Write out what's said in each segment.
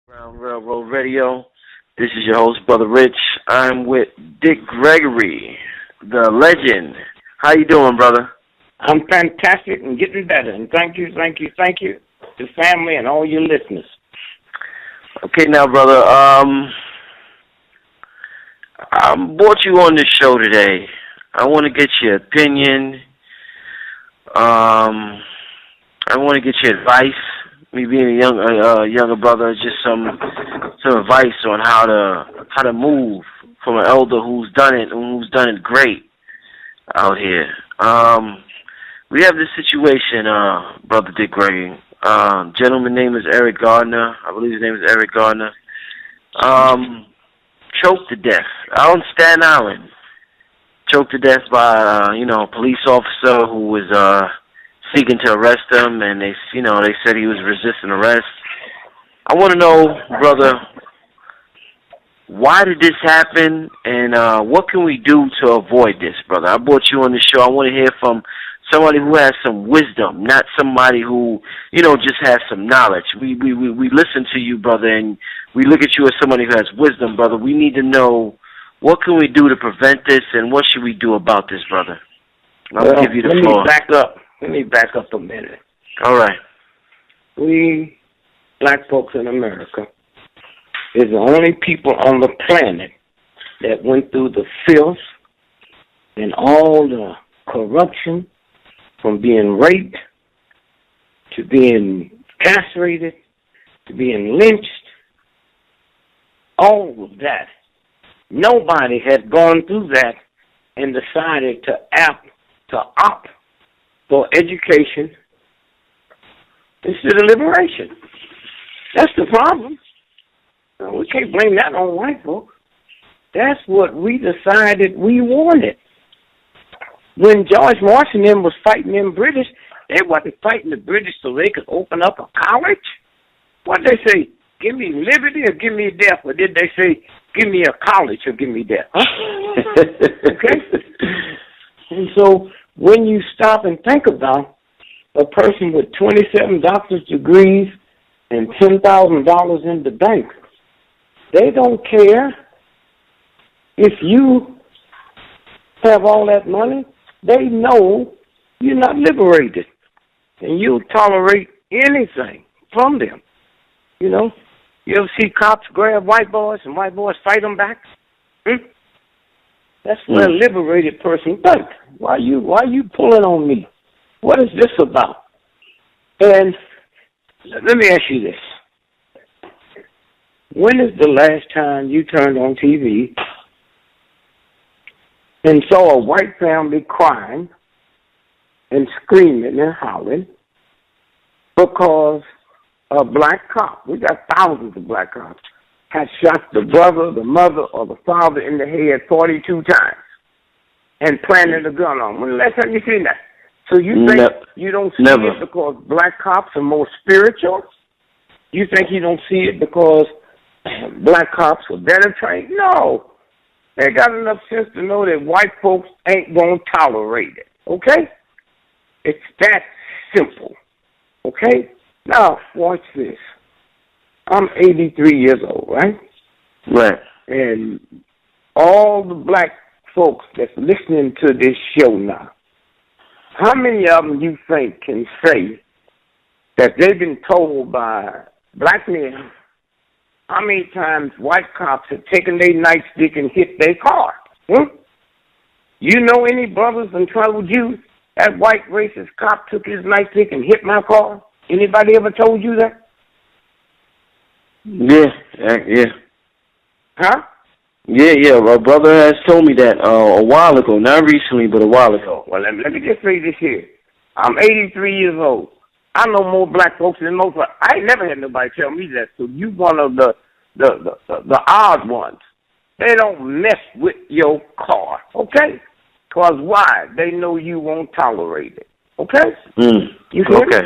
Ground Railroad Radio. This is your host, Brother Rich. I'm with Dick Gregory, the legend. How you doing, brother? I'm fantastic and getting better. And thank you to family and all your listeners. Okay, now, brother. I brought you on this show today. I want to get your opinion. I want to get your advice. Me being a younger brother, just some advice on how to move from an elder who's done it great out here. We have this situation, Brother Dick Gregory. Gentleman name is Eric Gardner. I believe his name is Eric Gardner. Choked to death out on Staten Island. Choked to death by a police officer who was seeking to arrest him, and they said he was resisting arrest. I want to know, brother, why did this happen, and what can we do to avoid this, brother? I brought you on the show. I want to hear from somebody who has some wisdom, not somebody who, just has some knowledge. We listen to you, brother, and we look at you as somebody who has wisdom, brother. We need to know, what can we do to prevent this, and what should we do about this, brother? I'll give you the floor. Let me back up a minute. All right. We, black folks in America, is the only people on the planet that went through the filth and all the corruption, from being raped to being castrated to being lynched, all of that. Nobody had gone through that and decided to opt for education instead of liberation. That's the problem. We can't blame that on white folks. That's what we decided we wanted. When George Washington was fighting them British, they wasn't fighting the British so they could open up a college. What did they say? Give me liberty or give me death? Or did they say, give me a college or give me death? Huh? Okay? And so when you stop and think about a person with 27 doctorate degrees and $10,000 in the bank, they don't care if you have all that money. They know you're not liberated, and you'll tolerate anything from them. You ever see cops grab white boys and white boys fight them back? That's what a liberated person thinks. Why you pulling on me? What is this about? And let me ask you this. When is the last time you turned on TV and saw a white family crying and screaming and howling because a black cop, we got thousands of black cops, had shot the brother, the mother, or the father in the head 42 times and planted a gun on him? When the last time you seen that? So you think you don't see it because black cops are more spiritual? You think you don't see it because black cops were better trained? No. They got enough sense to know that white folks ain't going to tolerate it. Okay? It's that simple. Okay? Now, watch this. I'm 83 years old, right? Right. And all the black folks that's listening to this show now, how many of them you think can say that they've been told by black men how many times white cops have taken their nightstick and hit their car? You know any brothers in trouble with you? That white racist cop took his nightstick and hit my car? Anybody ever told you that? Yeah. Huh? Yeah. My brother has told me that a while ago. Not recently, but a while ago. Well, let me just say this here. I'm 83 years old. I know more black folks than most. I ain't never had nobody tell me that. So you one of the odd ones. They don't mess with your car, okay? Because why? They know you won't tolerate it, okay? You hear me?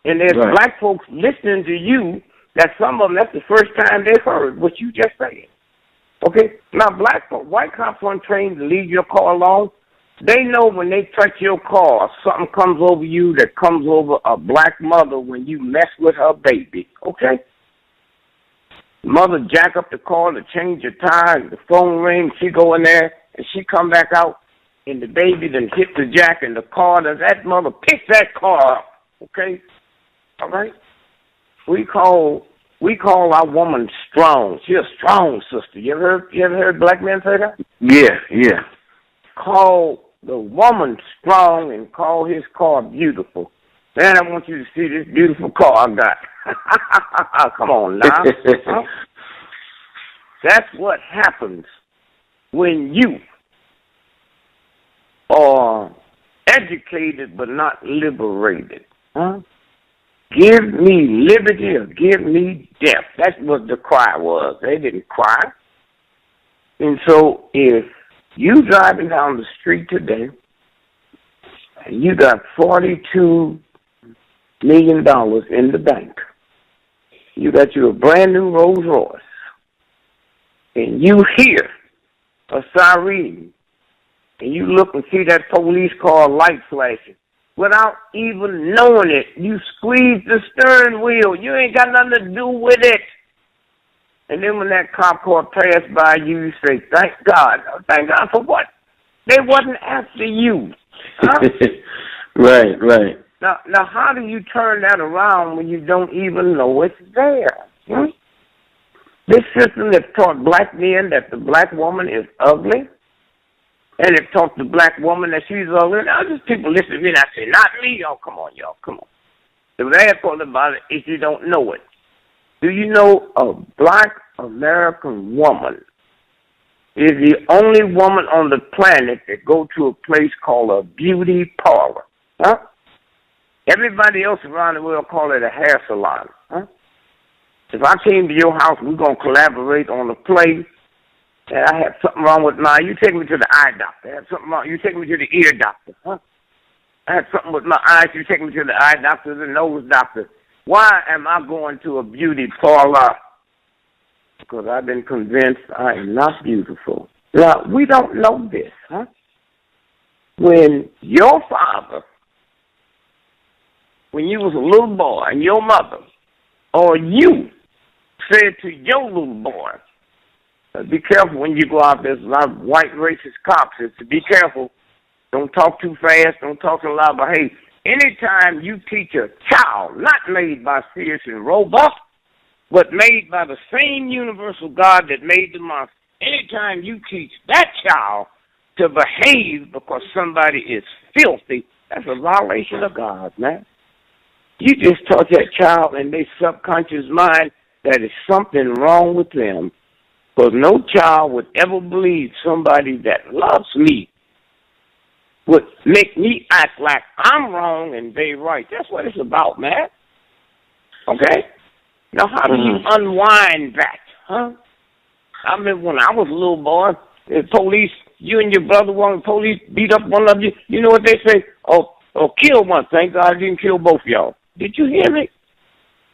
And there's black folks listening to you that some of them, that's the first time they heard what you just said. Okay? Now, white cops aren't trained to leave your car alone. They know when they touch your car, something comes over you that comes over a black mother when you mess with her baby. Okay? Mother jack up the car to change the tire. The phone rings. She go in there, and she come back out, and the baby done hit the jack in the car. Does that mother pick that car up? Okay? All right? We call our woman strong. She's a strong sister. You ever heard black men say that? Yeah. Call the woman strong and call his car beautiful. Man, I want you to see this beautiful car I got. Come on now. Huh? That's what happens when you are educated but not liberated. Huh? Give me liberty or give me death. That's what the cry was. They didn't cry. And so if you driving down the street today and you got $42 million in the bank, you got you a brand new Rolls Royce, and you hear a siren, and you look and see that police car light flashing, without even knowing it, you squeeze the steering wheel. You ain't got nothing to do with it. And then when that cop car passed by you, you say, thank God. Thank God for what? They wasn't after you. Huh? Right. Now, how do you turn that around when you don't even know it's there? Hmm? This system that taught black men that the black woman is ugly, and it taught the black woman that she's ugly. Now, just people listen to me and I say, not me. Oh, come on, y'all, come on. The bad part about it is you don't know it. Do you know a black American woman is the only woman on the planet that go to a place called a beauty parlor? Huh? Everybody else around the world call it a hair salon. Huh? If I came to your house, we're going to collaborate on a play, and I have something wrong with my, you take me to the eye doctor. I have something wrong, you take me to the ear doctor. Huh? I have something with my eyes, you take me to the eye doctor, the nose doctor. Why am I going to a beauty parlor? Because I've been convinced I am not beautiful. Now, we don't know this, huh? When your father, when you was a little boy, and your mother, or you said to your little boy, be careful when you go out. There's a lot of white racist cops. It's to be careful. Don't talk too fast. Don't talk too loud. But hey, anytime you teach a child, not made by Sears and Roebuck, but made by the same universal God that made the monster, anytime you teach that child to behave because somebody is filthy, that's a violation of God, man. You just taught that child in their subconscious mind that there's something wrong with them. Because no child would ever believe somebody that loves me would make me act like I'm wrong and they right. That's what it's about, man. Okay? Now, how do you unwind that, huh? I remember when I was a little boy, the police, you and your brother, one of the police beat up one of you. You know what they say? Oh, kill one. Thank God I didn't kill both of y'all. Did you hear me?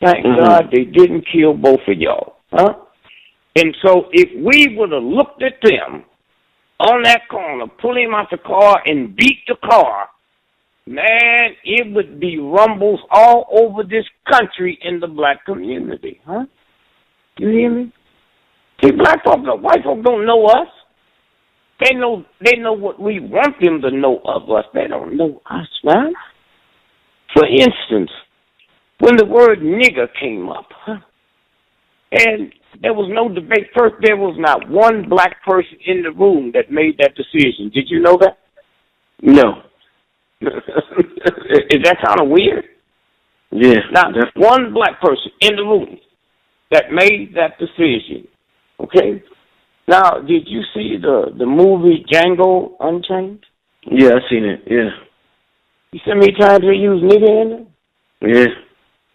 Thank God they didn't kill both of y'all, huh? And so if we would have looked at them on that corner, pull him out the car and beat the car, man, it would be rumbles all over this country in the black community, huh? You hear me? See, black folks, white folks don't know us. They know what we want them to know of us. They don't know us, man. For instance, when the word nigger came up, huh? And there was no debate. First, there was not one black person in the room that made that decision. Did you know that? No. Is that kind of weird? Yeah. Not one black person in the room that made that decision. Okay? Now, did you see the movie Django Unchained? Yeah, I seen it, yeah. You see how many times they use nigger in it? Yeah.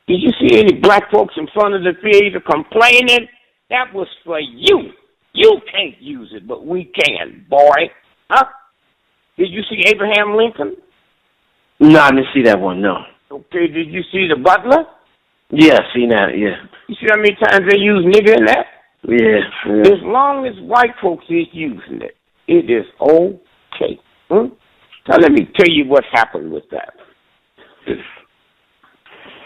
Did you see any black folks in front of the theater complaining? That was for you. You can't use it, but we can, boy. Huh? Did you see Abraham Lincoln? No, I didn't see that one, no. Okay, did you see the Butler? Yeah, I seen that, yeah. You see how many times they use nigger in that? Yeah. As long as white folks is using it, it is okay. Now let me tell you what happened with that.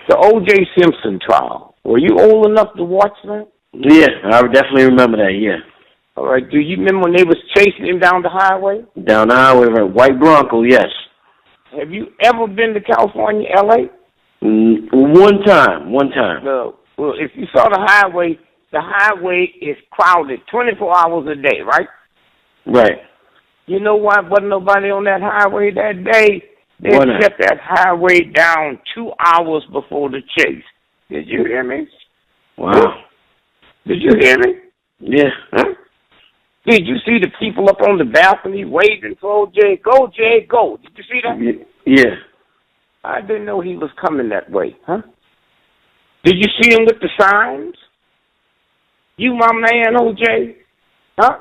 The O.J. Simpson trial. Were you old enough to watch that? Yeah, I definitely remember that, yeah. All right. Do you remember when they was chasing him down the highway? Down the highway, right? White Bronco, yes. Have you ever been to California, L.A.? One time. Well, if you saw the highway is crowded 24 hours a day, right? Right. You know why wasn't nobody on that highway that day? They shut that highway down 2 hours before the chase. Did you hear me? Wow. Did you hear me? Yeah. Huh? Did you see the people up on the balcony waving for Jay? Go, Jay, go. Did you see that? Yeah. I didn't know he was coming that way, huh? Did you see him with the signs? You my man, OJ? Huh?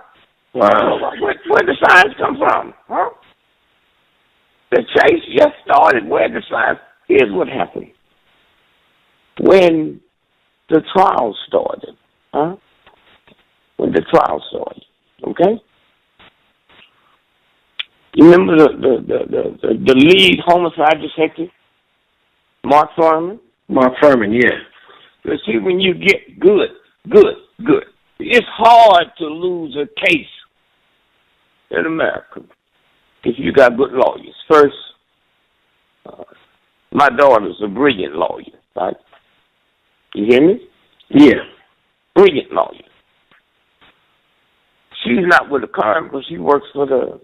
Wow. Where the signs come from? Huh? The chase just started. Where the signs? Here's what happened. When the trial started, huh? When the trial started, okay? You remember the lead homicide detective, Mark Furman? Mark Furman, yeah. You see, when you get good. It's hard to lose a case in America if you got good lawyers. First, my daughter's a brilliant lawyer, right? You hear me? Yeah. Brilliant lawyer. She's not with the firm, but she works for the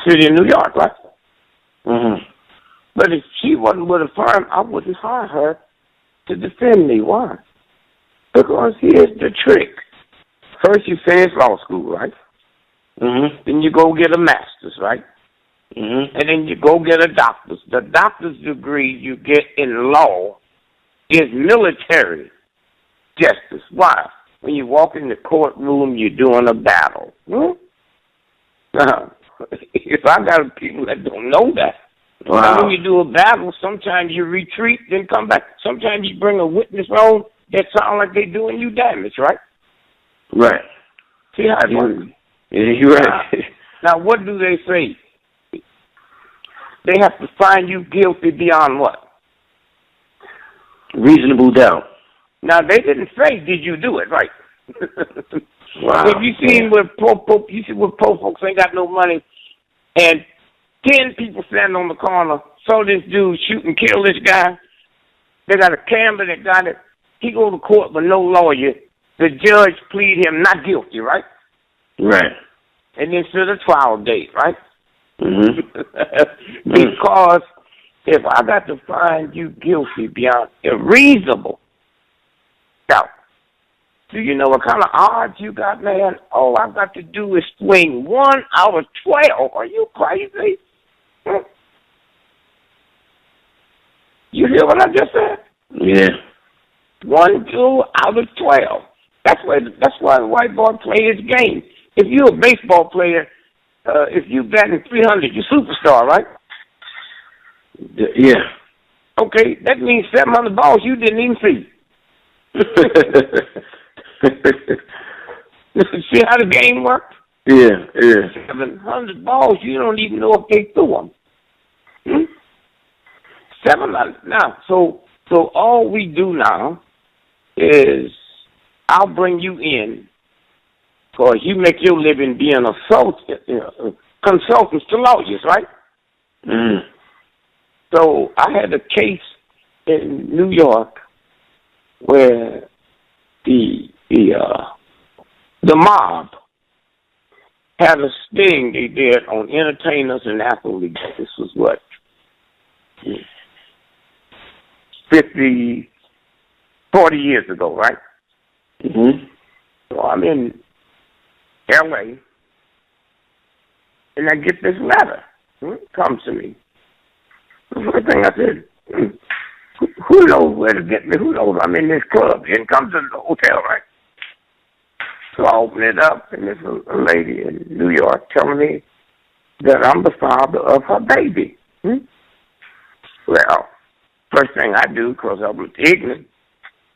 city of New York, right? Mm-hmm. But if she wasn't with a firm, I wouldn't hire her to defend me. Why? Because here's the trick. First you finish law school, right? Mm-hmm. Then you go get a master's, right? Mm-hmm. And then you go get a doctor's. The doctor's degree you get in law is military justice. Why? When you walk in the courtroom, you're doing a battle. If I got people that don't know that, wow. When you do a battle, sometimes you retreat, then come back. Sometimes you bring a witness on that sound like they're doing you damage, right? Right. See how it works? Yeah, you're right. Now, what do they say? They have to find you guilty beyond what? Reasonable doubt. Now, they didn't say, did you do it, right? Wow. Have you seen where poor folks ain't got no money, and 10 people standing on the corner, saw this dude shoot and kill this guy. They got a camera that got it. He go to court with no lawyer. The judge plead him not guilty, right? Right. And then set a trial date, right? Mm-hmm. Because if I got to find you guilty beyond a reasonable doubt, do you know what kind of odds you got, man? All I've got to do is swing 1 out of 12. Are you crazy? You hear what I just said? Yeah. 1, 2 out of 12. That's why the white boy play his game. If you're a baseball player, if you batting 300, you're superstar, right? Yeah. Okay, that means 700 balls you didn't even see. See how the game works? Yeah. 700 balls, you don't even know if they threw them. 700. Now, so all we do now is I'll bring you in because you make your living being consultants to lawyers, right? Mm. So I had a case in New York where the mob had a sting they did on entertainers and athletes. This was what? 40 years ago, right? Mm-hmm. So I'm in L.A., and I get this letter. Comes to me. The first thing I said, who knows where to get me? Who knows I'm in this club? And it comes to the hotel, right? So I open it up, and there's a lady in New York telling me that I'm the father of her baby. Well, first thing I do, because I was ignorant,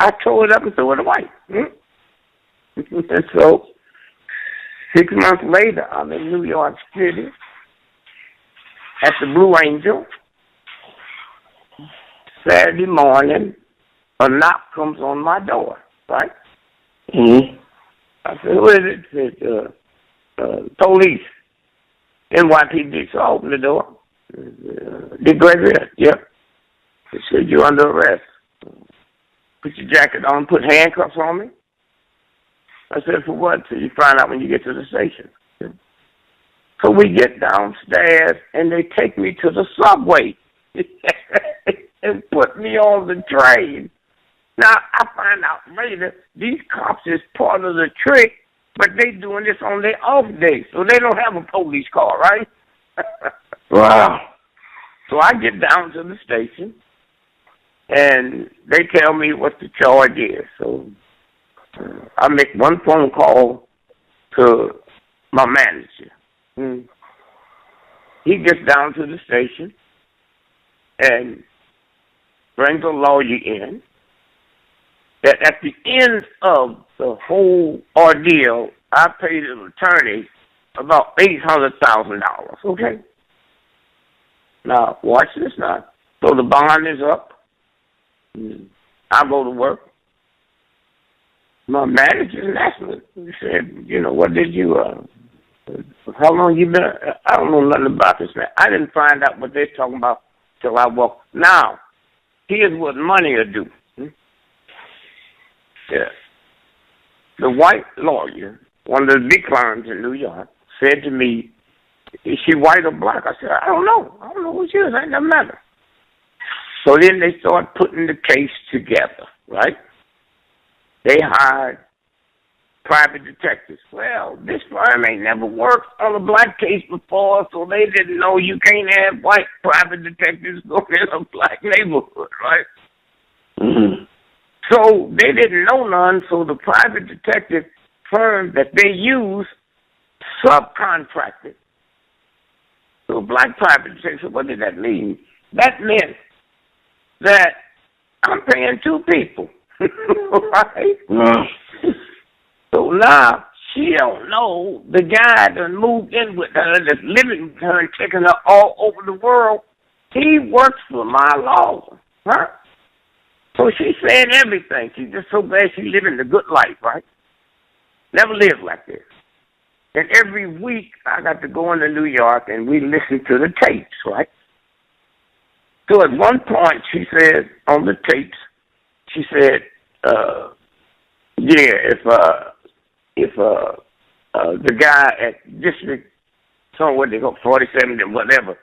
I tore it up and threw it away. And so 6 months later, I'm in New York City at the Blue Angel. Saturday morning, a knock comes on my door, right? Mm-hmm. I said, who is it? He said, police. NYPD. So I opened the door. Did Gregory? Yep. He said, you're under arrest. Put your jacket on, put handcuffs on me. I said, for what? So you find out when you get to the station. So we get downstairs, and they take me to the subway and put me on the train. Now, I find out later, these cops is part of the trick, but they doing this on their off day, so they don't have a police car, right? Wow. So I get down to the station, and they tell me what the charge is. So I make one phone call to my manager. He gets down to the station and brings a lawyer in. That at the end of the whole ordeal, I paid an attorney about $800,000. Okay. Now watch this now. So the bond is up. I go to work. My manager asked me. He said, "You know, what did you? How long you been?" I don't know nothing about this man. I didn't find out what they're talking about till I walked. Now, here's what money will do. Yeah. The white lawyer, one of the big firms in New York, said to me, is she white or black? I said, I don't know. I don't know who she is. It doesn't matter. So then they start putting the case together, right? They hired private detectives. Well, this firm ain't never worked on a black case before, so they didn't know you can't have white private detectives going in a black neighborhood, right? Mm-hmm. So they didn't know none, so the private detective firm that they use subcontracted. So black private detective, so what did that mean? That meant that I'm paying two people, right? Wow. So now she don't know the guy that moved in with her, that's living with her and taking her all over the world. He works for my law, huh? So she's saying everything. She's just so glad she's living the good life, right? Never lived like this. And every week I got to go into New York and we listen to the tapes, right? So at one point she said on the tapes, she said, yeah, if the guy at District, some what they go 47 and whatever,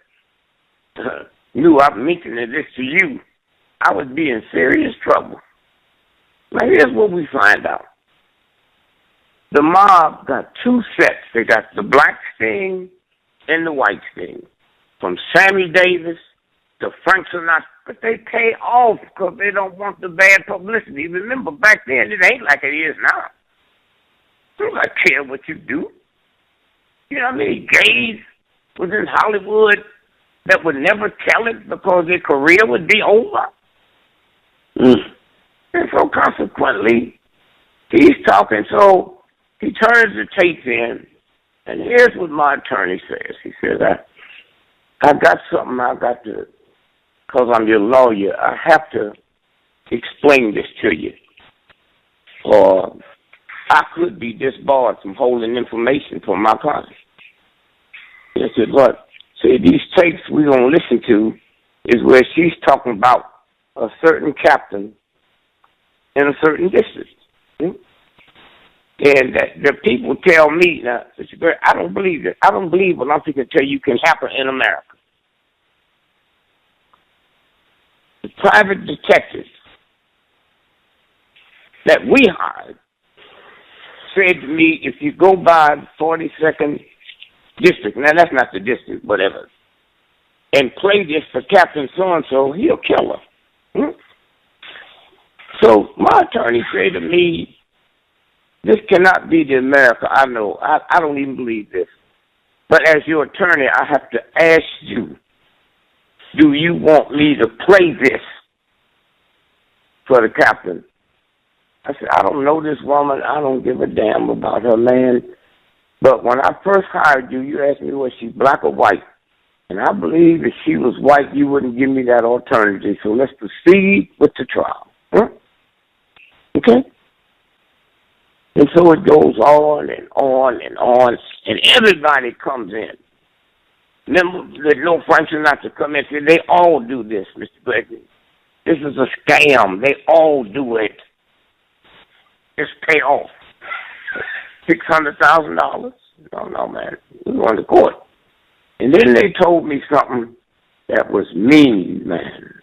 knew I'm mentioning this to you, I would be in serious trouble. Now here's what we find out. The mob got two sets. They got the black sting and the white sting. From Sammy Davis to Frank Sinatra. But they pay off because they don't want the bad publicity. Remember, back then, it ain't like it is now. They don't care what you do. You know how many gays was in Hollywood that would never tell it because their career would be over? And so consequently, he's talking, so he turns the tape in, and here's what my attorney says. He says, I got something I got to, because I'm your lawyer, I have to explain this to you. Or I could be disbarred from holding information for my client. He said, what? See, these tapes we're going to listen to is where she's talking about a certain captain in a certain district. And the people tell me, now, Mr. Greg, I don't believe it. I don't believe what I'm thinking tell you can happen in America. The private detectives that we hired said to me, if you go by the 42nd district, now that's not the district, whatever, and play this for Captain So-and-so, he'll kill her. So my attorney said to me, this cannot be the America I know. I don't even believe this. But as your attorney, I have to ask you, do you want me to play this for the captain? I said, I don't know this woman. I don't give a damn about her, man. But when I first hired you, you asked me, was she black or white? And I believe if she was white, you wouldn't give me that alternative. So let's proceed with the trial. Okay? And so it goes on and on and on, and everybody comes in. Remember, there's no function not to come in. See, they all do this, Mr. Gregory. This is a scam. They all do it. Just pay off. $600,000? No, man. We're going to court. And then they told me something that was mean, man.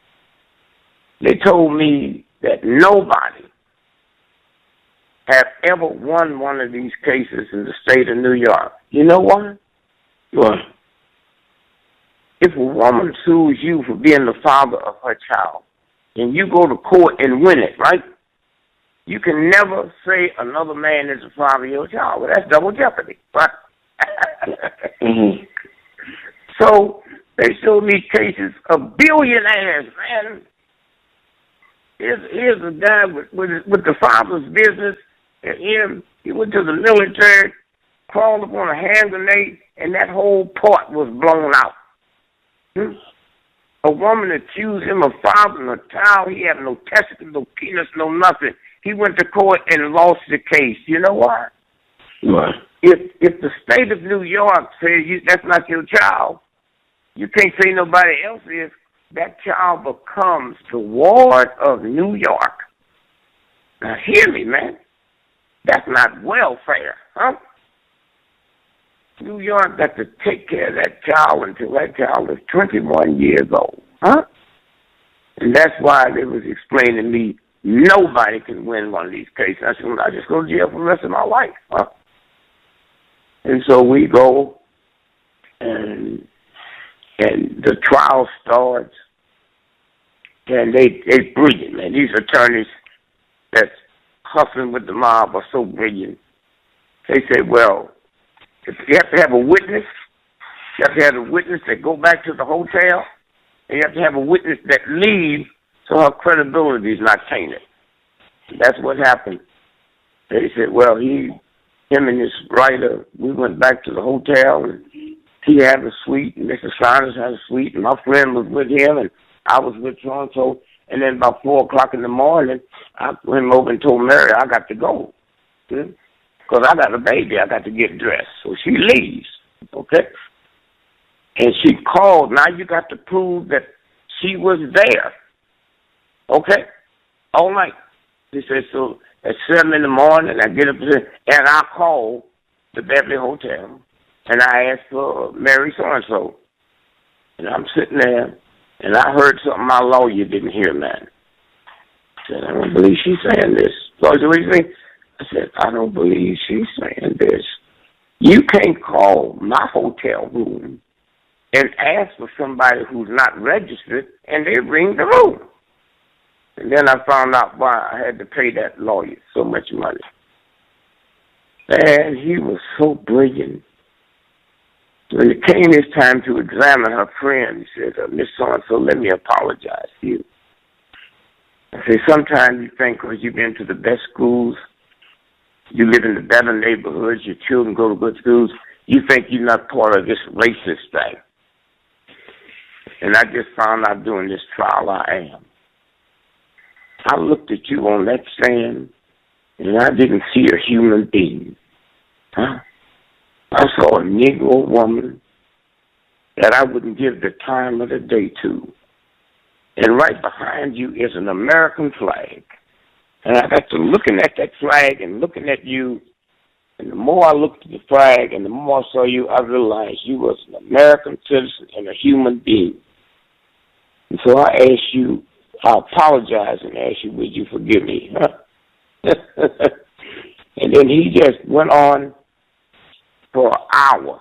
They told me that nobody have ever won one of these cases in the state of New York. You know why? Why? If a woman sues you for being the father of her child, and you go to court and win it, right? You can never say another man is the father of your child. Well, that's double jeopardy, right? Mm-hmm. So they showed me cases of billionaires, man. Here's a guy with the father's business, and he went to the military, crawled up on a hand grenade, and that whole part was blown out. A woman accused him of fathering a child. He had no testicles, no penis, no nothing. He went to court and lost the case. You know why? Why? If the state of New York says that's not your child, you can't say nobody else is, that child becomes the ward of New York. Now hear me, man. That's not welfare, huh? New York got to take care of that child until that child is 21 years old, huh? And that's why they was explaining to me nobody can win one of these cases. I said, well, I just go to jail for the rest of my life, huh? And so we go, and the trial starts, and they brilliant, man. These attorneys that's hustling with the mob are so brilliant. They say, well, if you have to have a witness, you have to have a witness that go back to the hotel, and you have to have a witness that leaves so her credibility is not tainted. That's what happened. They said, well, him and his writer, we went back to the hotel, and he had a suite, and Mr. Saunders had a suite, and my friend was with him, and I was with so-and-so, and then about 4 o'clock in the morning, I went over and told Mary I got to go. Because I got a baby, I got to get dressed. So she leaves, okay? And she called. Now you got to prove that she was there, okay? All night. She said, so at 7 in the morning, I get up there, and I call the Beverly Hotel, and I asked for Mary so-and-so. And I'm sitting there, and I heard something my lawyer didn't hear, man. I said, I don't believe she's saying this. So I said, what do you think? I said, I don't believe she's saying this. You can't call my hotel room and ask for somebody who's not registered, and they ring the room. And then I found out why I had to pay that lawyer so much money. And he was so brilliant. When it came his time to examine her friend, he said, Miss So-and-so, let me apologize to you. I said, sometimes you think because you've been to the best schools, you live in the better neighborhoods, your children go to good schools, you think you're not part of this racist thing. And I just found out during this trial I am. I looked at you on that stand, and I didn't see a human being. Huh? I saw a Negro woman that I wouldn't give the time of the day to. And right behind you is an American flag. And I got to looking at that flag and looking at you, and the more I looked at the flag and the more I saw you, I realized you was an American citizen and a human being. And so I asked you, I apologize and asked you, would you forgive me? And then he just went on for an hour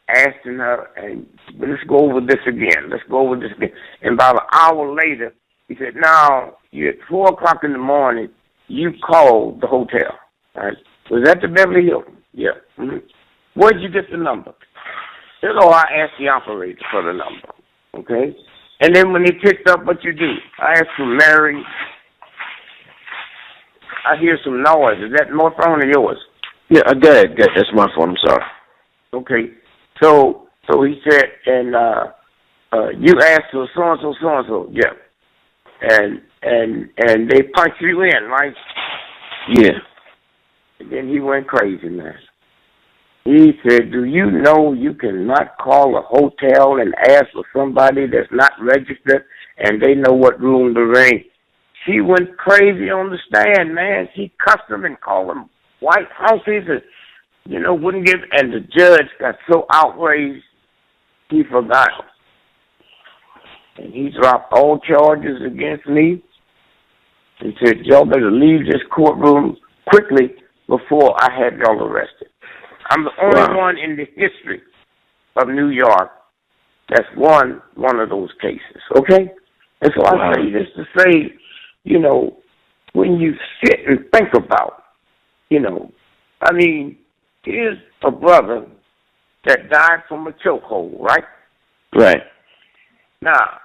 asking her, and let's go over this again. Let's go over this again. And about an hour later, he said, now, you're at 4 o'clock in the morning, you called the hotel. Right? Was that the Beverly Hilton? Yeah. Mm-hmm. Where'd you get the number? He said, I asked the operator for the number. Okay? And then when he picked up, what you do? I asked for Mary. I hear some noise. Is that my phone or yours? Yeah, good. That's my phone. I'm sorry. Okay. So he said, and you asked for so-and-so. Yeah. and they punched you in, right? Yeah. And then he went crazy, man. He said, do you know you cannot call a hotel and ask for somebody that's not registered and they know what room to ring? She went crazy on the stand, man. She cussed him and called him white houses and, wouldn't give. And the judge got so outraged, he forgot him. And he dropped all charges against me and said, y'all better leave this courtroom quickly before I had y'all arrested. I'm the only one in the history of New York that's won one of those cases, okay? And so I say this to say, when you sit and think about, here's a brother that died from a chokehold, right? Right. Now,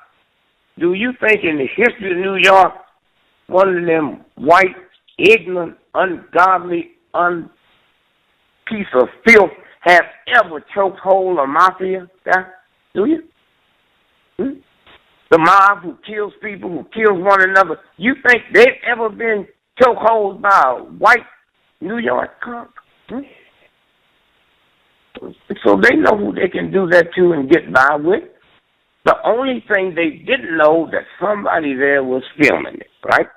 do you think in the history of New York, one of them white, ignorant, ungodly, piece of filth have ever choked hold a mafia guy? Do you? The mob who kills people, who kills one another, you think they've ever been chokehold by a white New York cop? So they know who they can do that to and get by with. The only thing they didn't know that somebody there was filming it, right?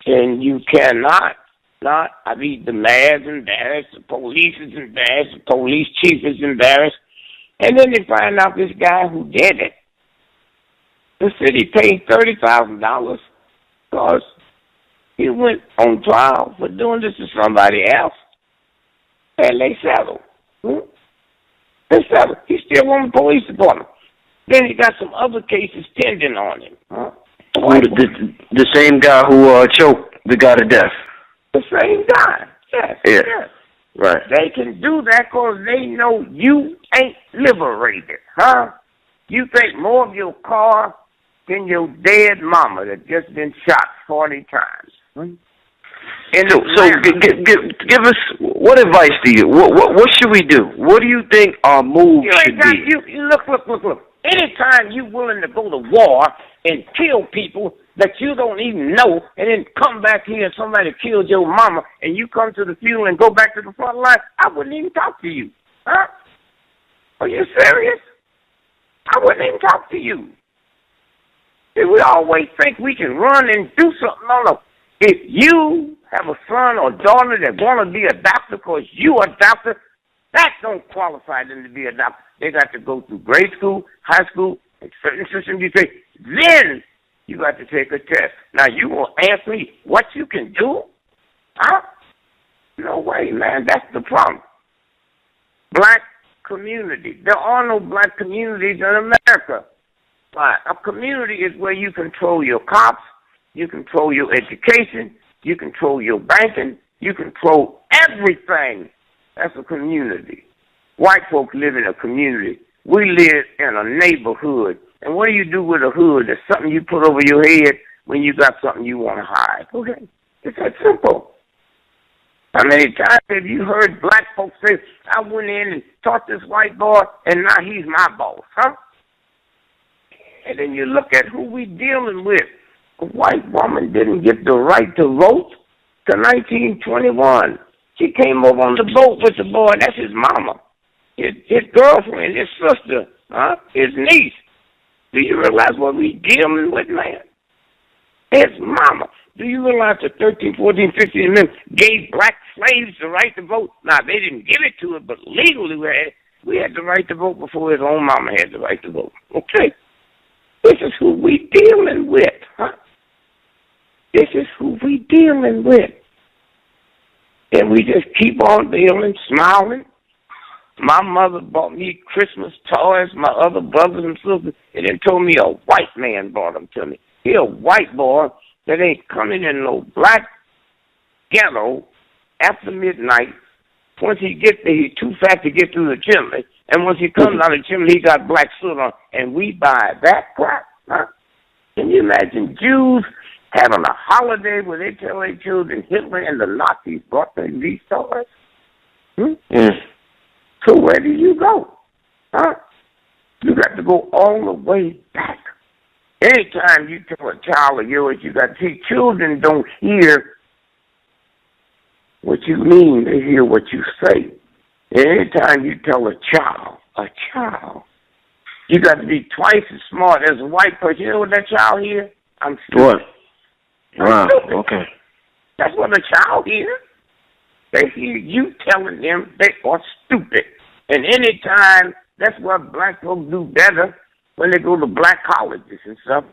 And you cannot the mayor's embarrassed, the police is embarrassed, the police chief is embarrassed, and then they find out this guy who did it. The city paid $30,000 because he went on trial for doing this to somebody else, and they settled. They settled. He's still on the police department. Then he got some other cases pending on him. The same guy who choked the guy to death. The same guy. Yes. Yeah. Yes. Right. They can do that because they know you ain't liberated, huh? You think more of your car than your dead mama that just been shot 40 times. So give us, what advice do you, what should we do? What do you think our move should be? Look. Anytime you're willing to go to war and kill people that you don't even know, and then come back here and somebody killed your mama, and you come to the funeral and go back to the front line, I wouldn't even talk to you. Huh? Are you serious? I wouldn't even talk to you. See, we always think we can run and do something. No. If you have a son or daughter that want to be a doctor because you a doctor, that don't qualify them to be a doctor. They got to go through grade school, high school, and certain systems you take. Then you got to take a test. Now, you will ask me what you can do? Huh? No way, man. That's the problem. Black community. There are no black communities in America. Right. A community is where you control your cops, you control your education, you control your banking, you control everything. That's a community. White folks live in a community. We live in a neighborhood. And what do you do with a hood? It's something you put over your head when you got something you want to hide. Okay. It's that simple. How many times have you heard black folks say, I went in and taught this white boy, and now he's my boss, huh? And then you look at who we dealing with. A white woman didn't get the right to vote till 1921. She came over on the boat with the boy. That's his mama, his girlfriend, his sister, huh? His niece. Do you realize what we dealing with, man? His mama. Do you realize the 13, 14, 15 men gave black slaves the right to vote? Now, they didn't give it to us, but legally we had the right to vote before his own mama had the right to vote. Okay? This is who we dealing with, huh? This is who we dealing with. And we just keep on dealing, smiling. My mother bought me Christmas toys, my other brothers and sisters, and then told me a white man brought them to me. He a white boy that ain't coming in no black ghetto after midnight. Once he gets there, he's too fat to get through the chimney. And once he comes out of the chimney, he got black soot on. And we buy that crap, huh? Can you imagine Jews having a holiday where they tell their children Hitler and the Nazis brought them these toys? So where do you go? Huh? You got to go all the way back Anytime you tell a child of yours you got to see, children don't hear what you mean, they hear what you say. And anytime you tell a child, you got to be twice as smart as a white person. You know what that child hears? I'm stupid. What? Wow, stupid. okay. That's what a child hears. They hear you telling them they are stupid. And anytime, that's why black folks do better when they go to black colleges and stuff.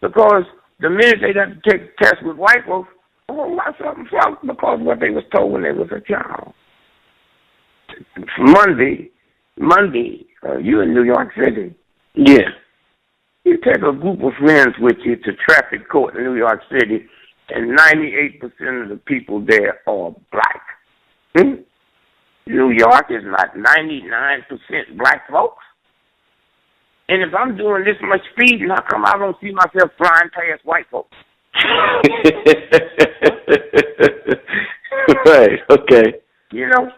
Because the minute they got to take a test with white folks, something wrong because of what they was told when they was a child. Monday, you in New York City. Yeah. You take a group of friends with you to traffic court in New York City, and 98% of the people there are black. New York is not 99% black folks. And if I'm doing this much speeding, how come I don't see myself flying past white folks? Right, okay. You know,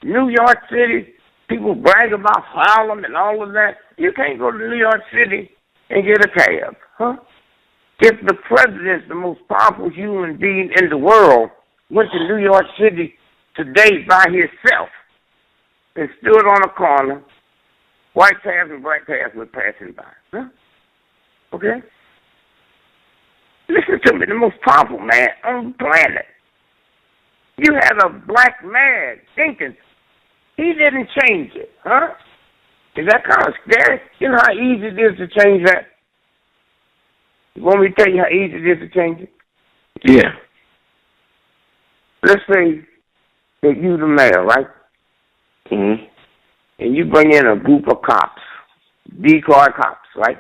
New York City, people brag about Harlem and all of that. You can't go to New York City and get a cab, huh? If the president, the most powerful human being in the world, went to New York City today by himself and stood on a corner, white cabs and black cabs were passing by, huh? Okay? Listen to me, the most powerful man on the planet. You had a black man thinking. He didn't change it, huh? Is that kind of scary? You know how easy it is to change that? You want me to tell you how easy it is to change it? Yeah. Let's say that you the mayor, right? Mm-hmm. And you bring in a group of cops, decoy cops, right?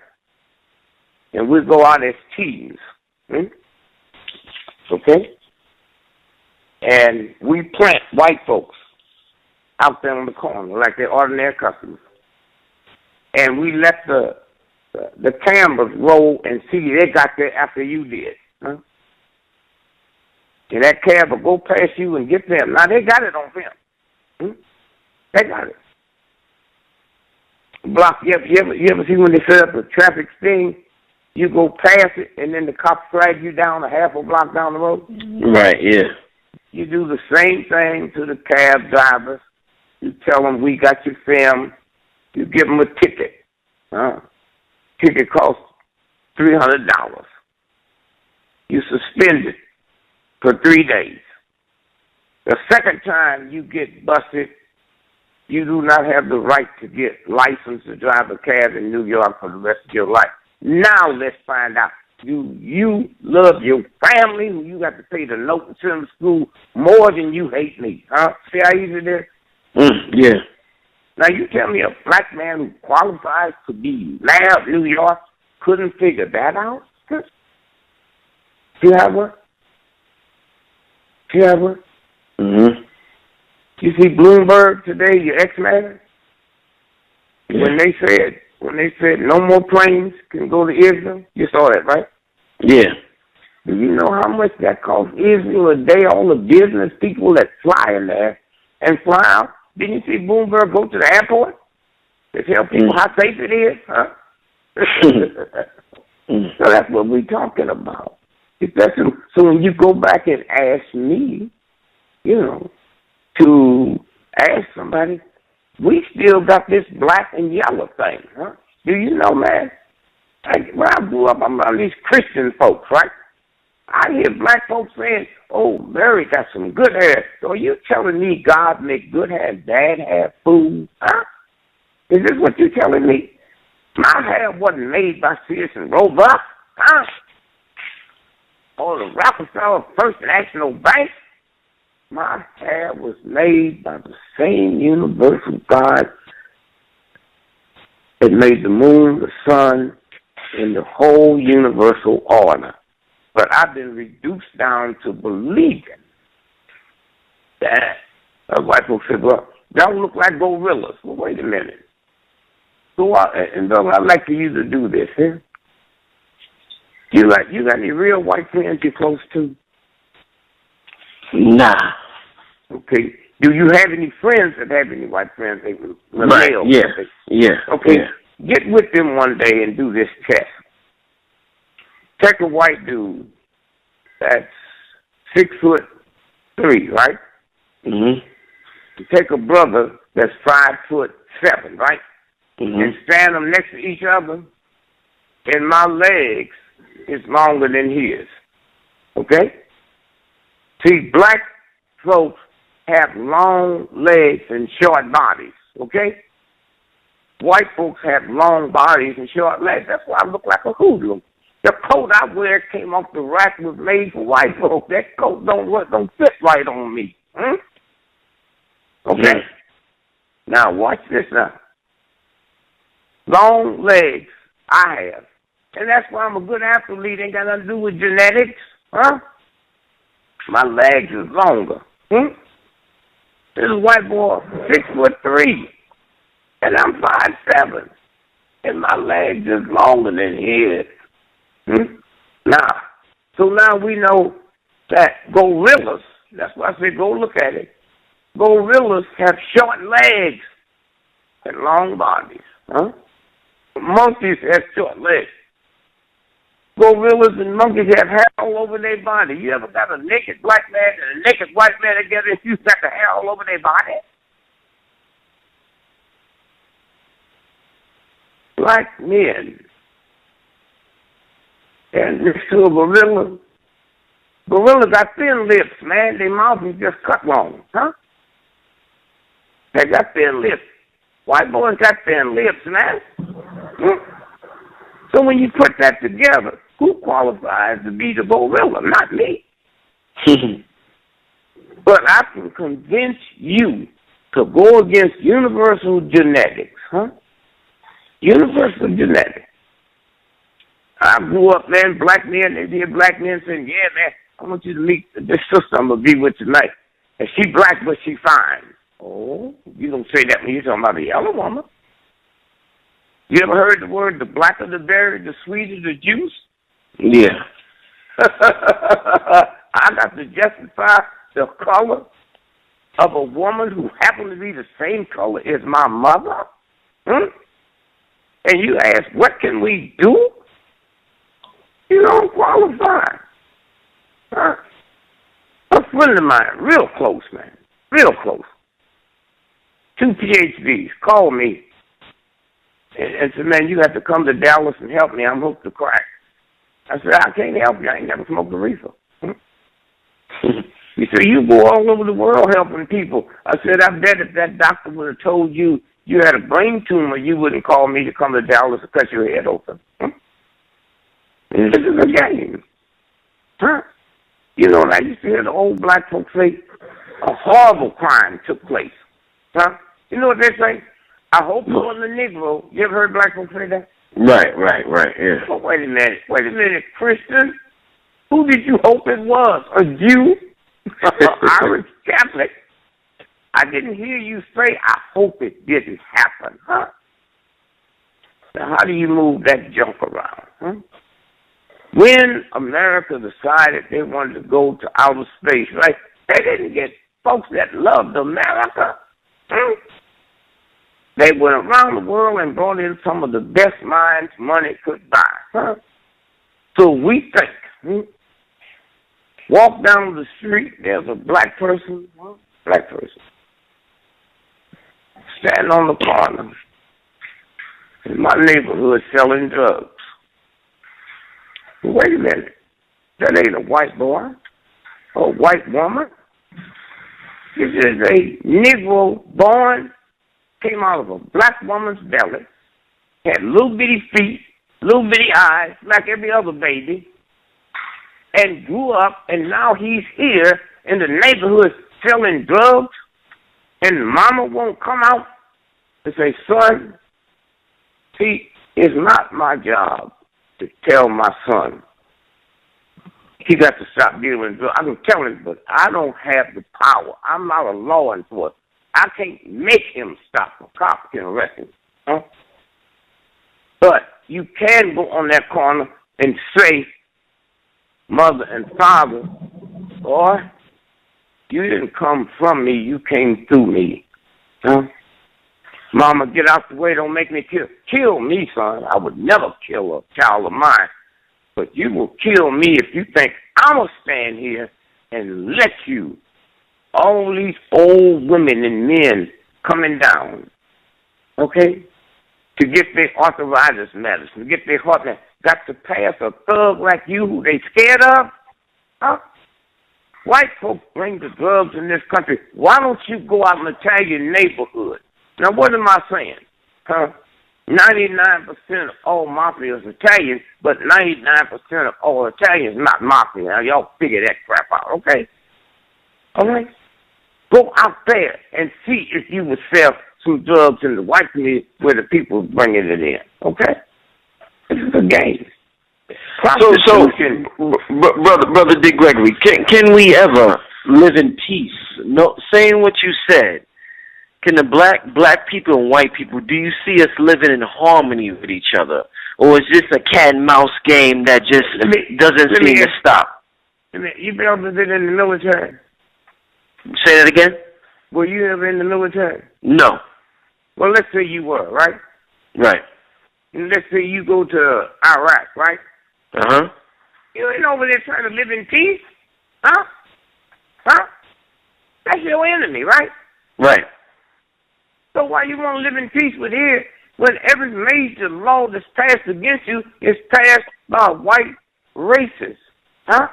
And we go out as teams, okay? And we plant white folks out there on the corner like they're ordinary customers. And we let the cameras roll and see they got there after you did. Huh? And that cab will go past you and get them. Now, they got it on film. They got it. Block. You ever see when they set up a traffic sting, you go past it, and then the cops drag you down a half a block down the road? Right, yeah. You do the same thing to the cab drivers. You tell them, we got your film. You give them a ticket. Ticket costs $300. You suspend it for 3 days. The second time you get busted, you do not have the right to get license to drive a cab in New York for the rest of your life. Now let's find out. You love your family, who you got to pay the note and send them to school more than you hate me, huh? See how easy it is? Yeah. Now you tell me a black man who qualifies to be mayor of New York couldn't figure that out? You have one? Mm-hmm. You see Bloomberg today, your ex-man? Yeah. When they said no more planes can go to Israel, you saw that, right? Yeah. Do you know how much that costs Israel a day, all the business people that fly in there and fly out? Didn't you see Bloomberg go to the airport to tell people how safe it is, huh? So that's what we're talking about. So when you go back and ask me, to ask somebody, we still got this black and yellow thing, huh? Do you know, man? When I grew up, I'm around these Christian folks, right? I hear black folks saying, oh, Mary got some good hair. So are you telling me God make good hair, bad hair, food? Huh? Is this what you're telling me? My hair wasn't made by Sears and Roebuck, huh? Or the Rockefeller First National Bank. My hair was made by the same universal God that made the moon, the sun, and the whole universal order. But I've been reduced down to believing that white folks said, well, y'all look like gorillas. Well, wait a minute. So I'd like for you to do this, huh? You got any real white friends you're close to? Nah. Okay. Do you have any friends that have any white friends? Right. Yeah. Okay. Yeah. Get with them one day and do this test. Take a white dude that's 6'3", right? Mhm. Take a brother that's 5'7", right? Mhm. And stand them next to each other, and my legs is longer than his. Okay? See, black folks have long legs and short bodies. Okay? White folks have long bodies and short legs. That's why I look like a hoodlum. The coat I wear came off the rack was made for white folks. That coat don't fit right on me. Okay? Now, watch this now. Long legs I have. And that's why I'm a good athlete. Ain't got nothing to do with genetics. Huh? My legs is longer. This white boy, 6'3", and I'm 5'7", and my legs is longer than his. So now we know that gorillas, that's why I say go look at it, gorillas have short legs and long bodies. Monkeys have short legs. Gorillas and monkeys have hair all over their body. You ever got a naked black man and a naked white man together and you got the hair all over their body? Black men and next to a gorilla. Gorilla got thin lips, man. Their mouth is just cut long, They got thin lips. White boys got thin lips, man. So when you put that together, who qualifies to be the gorilla? Not me. But I can convince you to go against universal genetics, Universal genetics. I grew up, man, black men, they hear black men saying, yeah, man, I want you to meet this sister I'm going to be with tonight. And she black, but she fine. Oh, you don't say that when you're talking about a yellow woman. You ever heard the word, the blacker the berry, the sweeter the juice? Yeah. I got to justify the color of a woman who happens to be the same color as my mother? And you ask, what can we do? You don't qualify. A friend of mine, real close, man, real close. 2 PhDs called me and said, man, you have to come to Dallas and help me. I'm hooked to crack. I said, I can't help you. I ain't never smoked a reefer. He said, you go all over the world helping people. I said, I bet if that doctor would have told you you had a brain tumor, you wouldn't call me to come to Dallas to cut your head open. This is a game. You know, I used to hear the old black folks say, a horrible crime took place. You know what they say? I hope it wasn't a Negro. You ever heard black folks say that? Right, yeah. Oh, wait a minute, Christian. Who did you hope it was? A Jew? Irish Catholic? I didn't hear you say, I hope it didn't happen, Now, how do you move that junk around, When America decided they wanted to go to outer space, right, they didn't get folks that loved America. They went around the world and brought in some of the best minds money could buy. So we think, walk down the street, there's a black person, standing on the corner in my neighborhood selling drugs. Wait a minute, that ain't a white boy or a white woman. This is a Negro born, came out of a black woman's belly, had little bitty feet, little bitty eyes, like every other baby, and grew up, and now he's here in the neighborhood selling drugs, and mama won't come out and say, son, see, it's not my job to tell my son he got to stop dealing drugs. I can tell him, but I don't have the power. I'm not a law enforcement. I can't make him stop. A cop can arrest him. But you can go on that corner and say, mother and father, boy, you didn't come from me. You came through me. Mama, get out the way. Don't make me kill me, son. I would never kill a child of mine. But you will kill me if you think I'm going to stand here and let you, all these old women and men coming down, okay, to get their arthritis medicine, to get their heart medicine, got to pass a thug like you who they scared of? Huh? White folks bring the drugs in this country. Why don't you go out and attack your neighborhood? Now, what am I saying? Huh? 99% of all mafia is Italian, but 99% of all Italians not mafia. Now, y'all figure that crap out, okay? All right? Go out there and see if you would sell some drugs in the white community where the people are bringing it in, okay? This is a game. So, brother Dick Gregory, can we ever live in peace? No, saying what you said, can the black people and white people, do you see us living in harmony with each other? Or is this a cat and mouse game that just doesn't seem to stop? You been ever been in the military? Say that again? Were you ever in the military? No. Well, let's say you were, right? Right. And let's say you go to Iraq, right? Uh-huh. You ain't over there trying to live in peace, huh? Huh? That's your enemy, right? Right. So why you want to live in peace with here when every major law that's passed against you is passed by white racists, huh?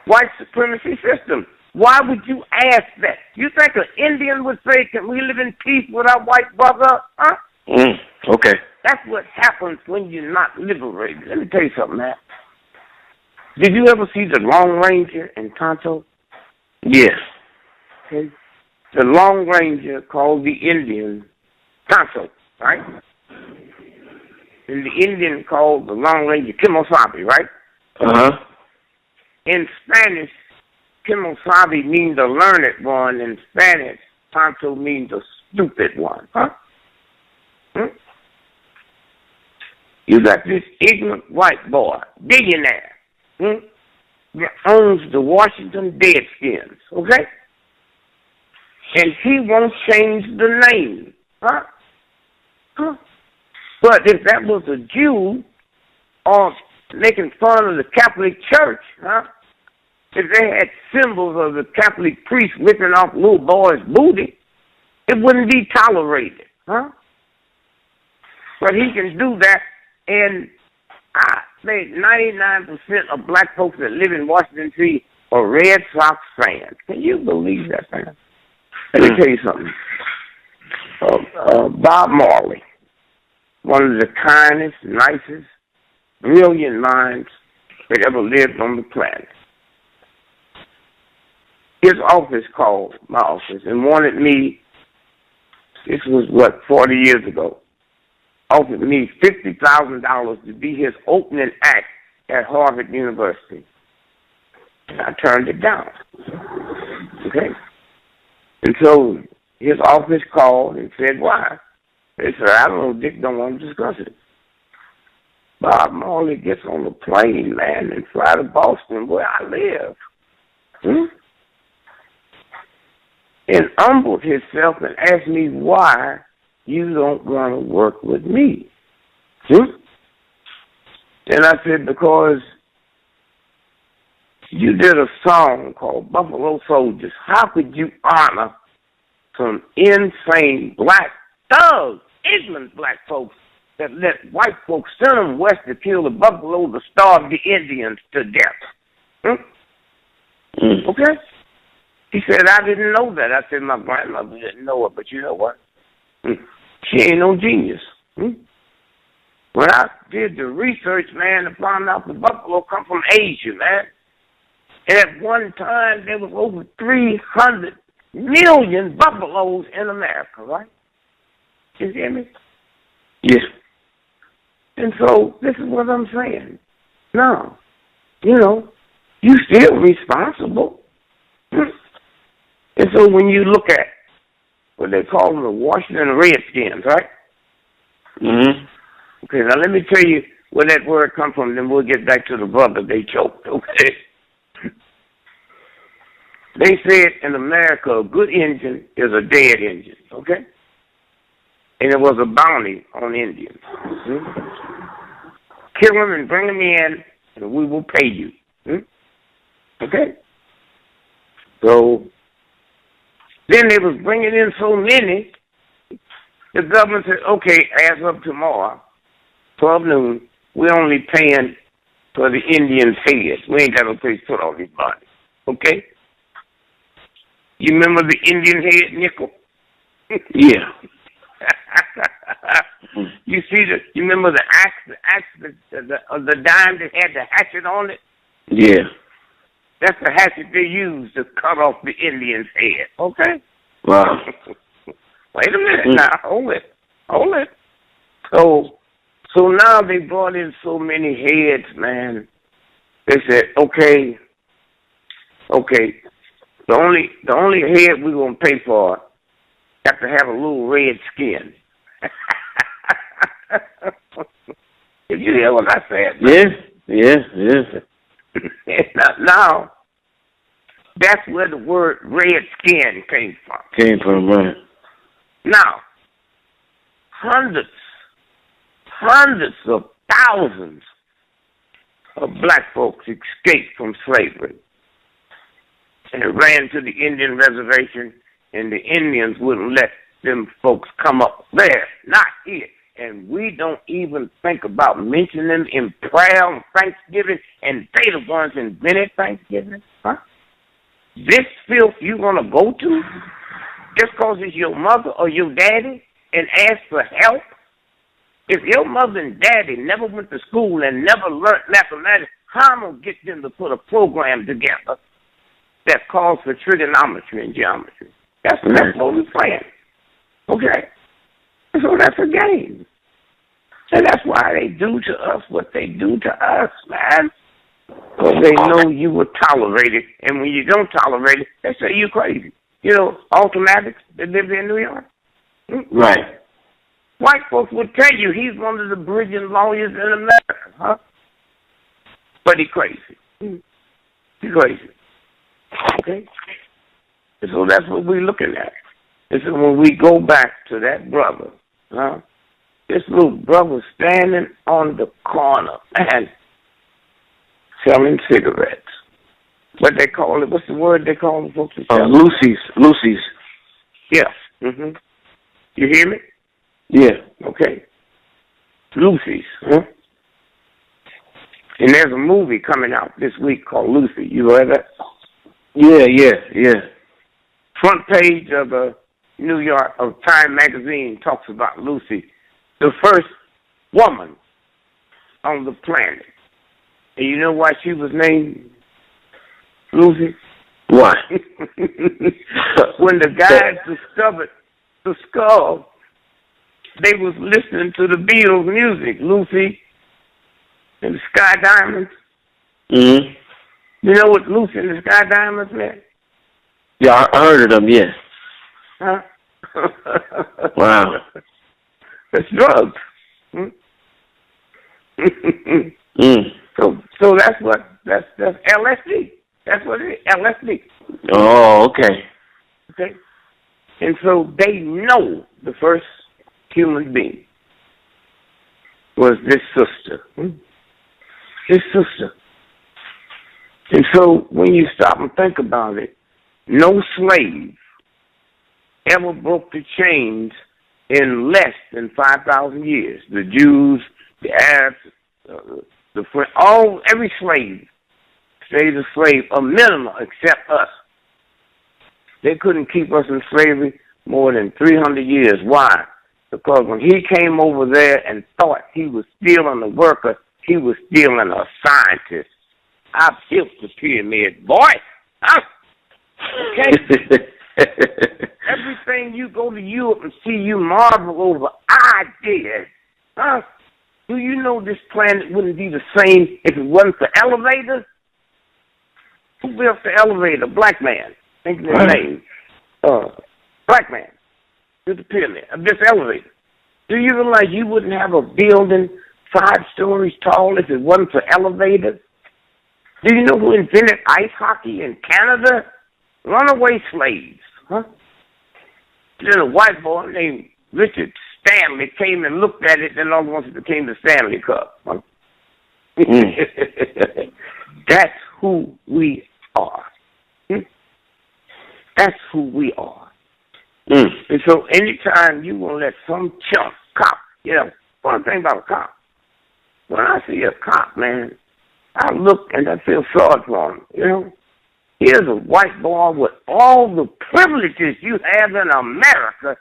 White supremacy system. Why would you ask that? You think an Indian would say, can we live in peace with our white brother, huh? Okay. That's what happens when you're not liberated. Let me tell you something, Matt. Did you ever see the Lone Ranger in Tonto? Yes. Okay. The Lone Ranger called the Indian Tonto, right? And the Indian called the Lone Ranger Kimosabe, right? Uh-huh. In Spanish, Kimosabe means the learned one. In Spanish, Tonto means the stupid one, huh? You got this ignorant white boy, billionaire, that owns the Washington Redskins, okay? And he won't change the name, huh? But if that was a Jew or making fun of the Catholic Church, huh? If they had symbols of the Catholic priest ripping off little boys' booty, it wouldn't be tolerated, huh? But he can do that, and I think 99% of black folks that live in Washington, D.C. are Red Sox fans. Can you believe that, man? Let me tell you something. Bob Marley, one of the kindest, nicest, brilliant minds that ever lived on the planet. His office called my office and wanted me, this was 40 years ago, offered me $50,000 to be his opening act at Harvard University. And I turned it down. Okay? And so his office called and said, why? They said, I don't know, Dick don't want to discuss it. Bob Marley gets on the plane, man, and fly to Boston where I live. And humbled himself and asked me why you don't want to work with me. And I said, because you did a song called Buffalo Soldiers. How could you honor some insane black thugs, ignorant black folks, that let white folks send them west to kill the buffalo to starve the Indians to death? Okay? He said, I didn't know that. I said, my grandmother didn't know it, but you know what? She ain't no genius. When I did the research, man, I found out the buffalo come from Asia, man. And at one time, there was over 300 million buffaloes in America, right? You hear me? Yes. And so this is what I'm saying. No, you still responsible. And so when you look at what they call them, the Washington Redskins, right? Okay, now let me tell you where that word comes from, then we'll get back to the brother they choked, okay? They said in America, a good engine is a dead engine, okay? And it was a bounty on Indians. Kill them and bring them in and we will pay you. Okay? So then they was bringing in so many, the government said, okay, as of tomorrow, 12 noon, we're only paying for the Indians' heads. We ain't got no place to put all these bodies. Okay? You remember the Indian head nickel? Yeah. You remember the axe, the dime that had the hatchet on it? Yeah. That's the hatchet they used to cut off the Indian's head. Okay? Wow. Wait a minute now. Hold it. So now they brought in so many heads, man. They said, okay. The only head we're gonna pay for have to have a little red skin. Did you hear what I said? Yeah. Now, that's where the word red skin came from. Right. Now, hundreds of thousands of black folks escaped from slavery and ran to the Indian reservation, and the Indians wouldn't let them folks come up there, not here. And we don't even think about mentioning them in prayer on Thanksgiving, and they the ones invented Thanksgiving, huh? This filth you want to go to just because it's your mother or your daddy and ask for help? If your mother and daddy never went to school and never learned mathematics, how am I going to get them to put a program together that calls for trigonometry and geometry? That's what we're playing. Okay? So that's a game. And that's why they do to us what they do to us, man. Because they know you will tolerate it. And when you don't tolerate it, they say you're crazy. You know, automatics that live in New York? Right. White folks would tell you he's one of the brilliant lawyers in America, huh? But he's crazy. He's crazy. Okay? And so that's what we're looking at. And so when we go back to that brother, huh? This little brother standing on the corner and selling cigarettes. What they call it? What's the word they call the folks? Lucy's. Yeah. Mm-hmm. You hear me? Yeah. Okay. Lucy's. Huh? And there's a movie coming out this week called Lucy. You heard that? Yeah. Front page of the New York of Time magazine talks about Lucy, the first woman on the planet. And you know why she was named Lucy? Why? When the guys discovered the skull, they was listening to the Beatles music, Lucy and the Sky Diamonds. Mm-hmm. You know what Lucy and the Sky Diamonds meant? Yeah, I heard of them, yes. Huh? Wow. It's drugs. So that's LSD. That's what it is, LSD. Oh, okay. Okay? And so they know the first human being was this sister. This sister. And so when you stop and think about it, no slave ever broke the chains in less than 5,000 years. The Jews, the Arabs, the French, every slave stayed a slave, a minimum, except us. They couldn't keep us in slavery more than 300 years. Why? Because when he came over there and thought he was stealing a worker, he was stealing a scientist. I built the pyramid, boy. Huh? Okay? Everything you go to Europe and see, you marvel over ideas. Huh? Do you know this planet wouldn't be the same if it wasn't for elevators? Who built the elevator? Black man. Think of his name. Black man. Built the pyramid. This elevator. Do you realize you wouldn't have a building 5 stories tall if it wasn't for elevators? Do you know who invented ice hockey in Canada? Runaway slaves. Huh? Then a white boy named Richard Stanley came and looked at it, and all at once it became the Stanley Cup. Huh? That's who we are. That's who we are. And so anytime you want to let some chump cop, one thing about a cop, when I see a cop, man, I look and I feel sorry for him, Here's a white boy with all the privileges you have in America.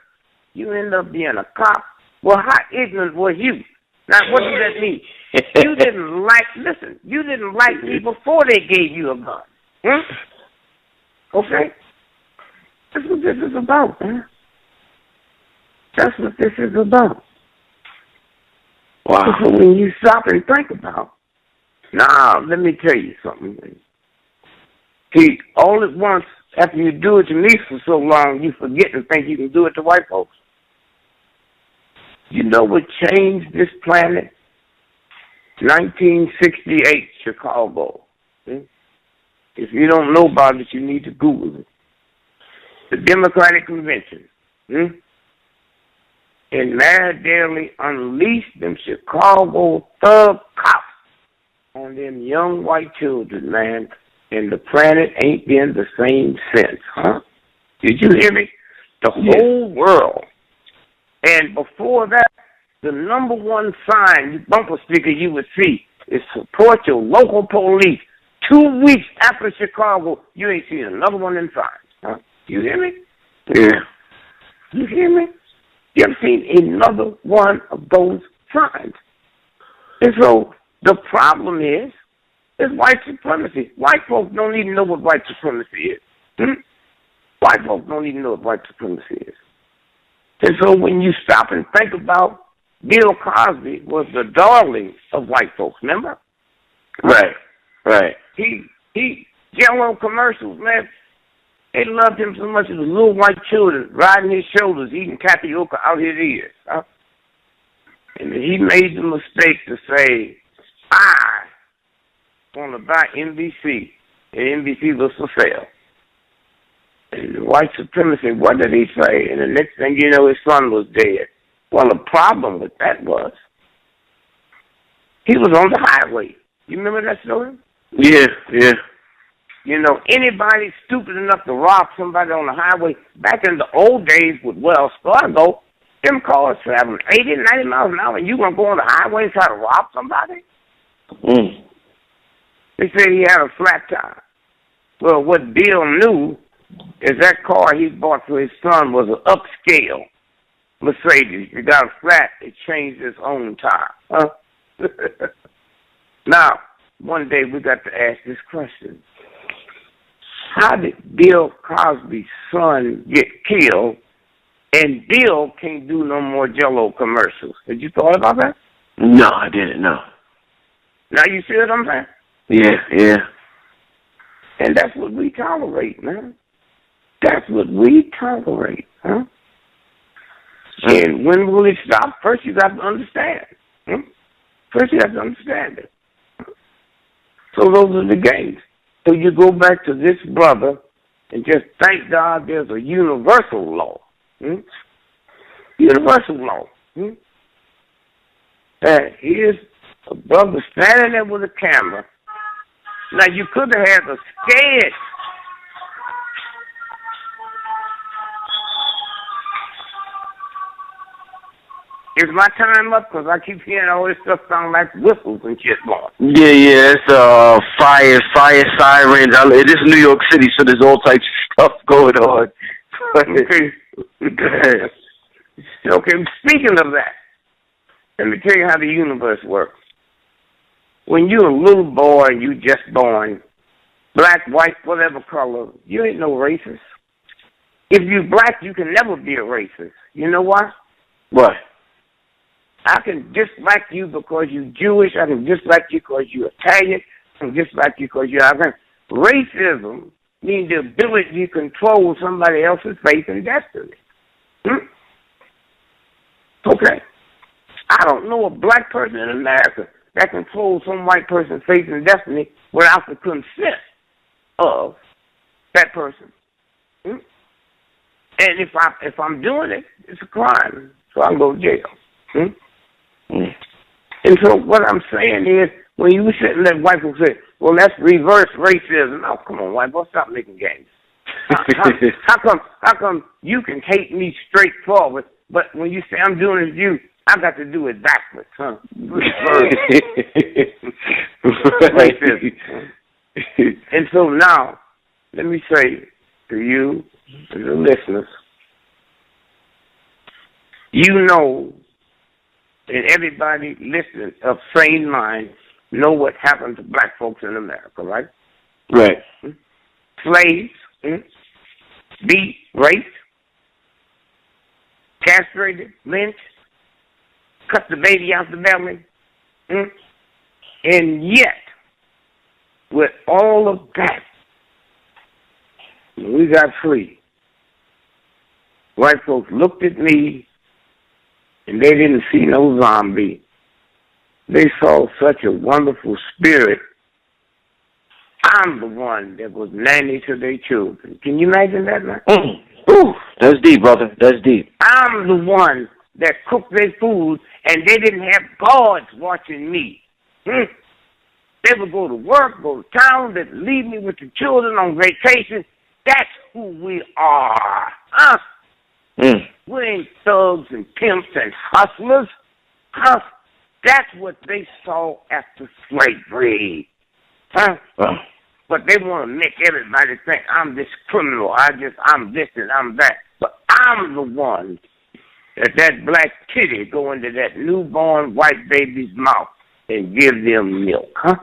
You end up being a cop. Well, how ignorant were you? Now, what does that mean? You didn't like me before they gave you a gun. Okay? That's what this is about, man. That's what this is about. Wow. So when you stop and think about, now, let me tell you something. See, all at once, after you do it to me for so long, you forget and think you can do it to white folks. You know what changed this planet? 1968, Chicago. If you don't know about it, you need to Google it. The Democratic Convention. And Mayor Daley unleashed them Chicago thug cops on them young white children, man. And the planet ain't been the same since, huh? Did you hear me? The whole world. And before that, the number one sign, bumper sticker you would see is support your local police. 2 weeks after Chicago, you ain't seen another one in signs, huh? You hear me? Yeah. You hear me? You haven't seen another one of those signs. And so the problem is white supremacy. White folks don't even know what white supremacy is. White folks don't even know what white supremacy is. And so when you stop and think about Bill Cosby was the darling of white folks, remember? Right. He Jello commercials, man. They loved him so much as little white children riding his shoulders, eating tapioca out his ears. Huh? And he made the mistake to say, I want to buy NBC, and NBC was for sale. And white supremacy, what did he say? And the next thing you know, his son was dead. Well, the problem with that was he was on the highway. You remember that story? Yeah. Anybody stupid enough to rob somebody on the highway, back in the old days with Wells Fargo, them cars traveling 80, 90 miles an hour, and you going to go on the highway and try to rob somebody? They said he had a flat tire. Well, what Bill knew is that car he bought for his son was an upscale Mercedes. It got a flat, it changed its own tire. Huh? Now, one day we got to ask this question. How did Bill Cosby's son get killed and Bill can't do no more Jell-O commercials? Had you thought about that? No, I didn't, no. Now you see what I'm saying? Yeah. And that's what we tolerate, man. That's what we tolerate, huh? And when will it stop? First you got to understand. First you have to understand it. So those are the games. So you go back to this brother and just thank God there's a universal law. Universal law. And here's a brother standing there with a camera. Now you could have had a sketch. Is my time up? Because I keep hearing all this stuff sound like whistles and shit going. Yeah, it's fire sirens. It is New York City, so there's all types of stuff going on. Okay, speaking of that, let me tell you how the universe works. When you're a little boy and you just born, black, white, whatever color, you ain't no racist. If you black, you can never be a racist. You know why? What? I can dislike you because you're Jewish. I can dislike you because you're Italian. I can dislike you because you're African. Racism means the ability to control somebody else's faith and destiny. Okay. I don't know a black person in America that controls some white person's faith and destiny without the consent of that person. And if I'm doing it, it's a crime, so I can go to jail. And so what I'm saying is when you sit and let white folks say, well, that's reverse racism. Oh, come on, white boy, stop making games. How come you can hate me straightforward, but when you say I'm doing it to you, I got to do it backwards, huh? Racism. And so now, let me say to you, to the listeners, you know, and everybody listening of sane mind know what happened to black folks in America, right? Right. Slaves, beat, raped, castrated, lynched, cut the baby out the belly, and yet, with all of that, when we got free, white folks looked at me, and they didn't see no zombie. They saw such a wonderful spirit. I'm the one that was nanny to their children. Can you imagine that, man? Ooh, that's deep, brother. That's deep. I'm the one that cooked their food, and they didn't have guards watching me. They would go to work, go to town, they'd leave me with the children on vacation. That's who we are. Huh? We ain't thugs and pimps and hustlers. Huh? That's what they saw after slavery. Huh? But they want to make everybody think I'm this criminal. I'm this and I'm that. But I'm the one that black kitty go into that newborn white baby's mouth and give them milk, huh?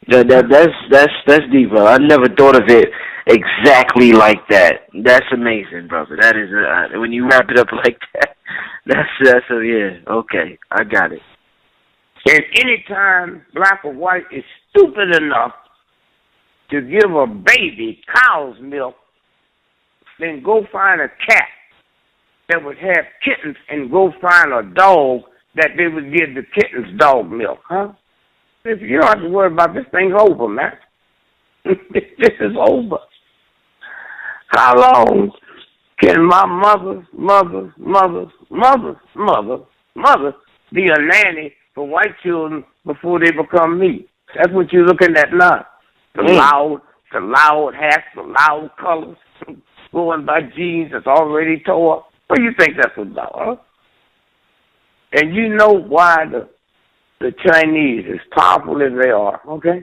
That's deep, bro. I never thought of it exactly like that. That's amazing, brother. That is when you wrap it up like that. That's okay. I got it. And anytime black or white is stupid enough to give a baby cow's milk, then go find a cat that would have kittens and go find a dog that they would give the kittens dog milk, huh? If you don't have to worry about this thing's over, man. This is over. How long can my mother be a nanny for white children before they become me? That's what you're looking at now. The loud hats, the loud colors, going by jeans that's already tore up. What do you think that's about, huh? And you know why the Chinese, as powerful as they are, okay,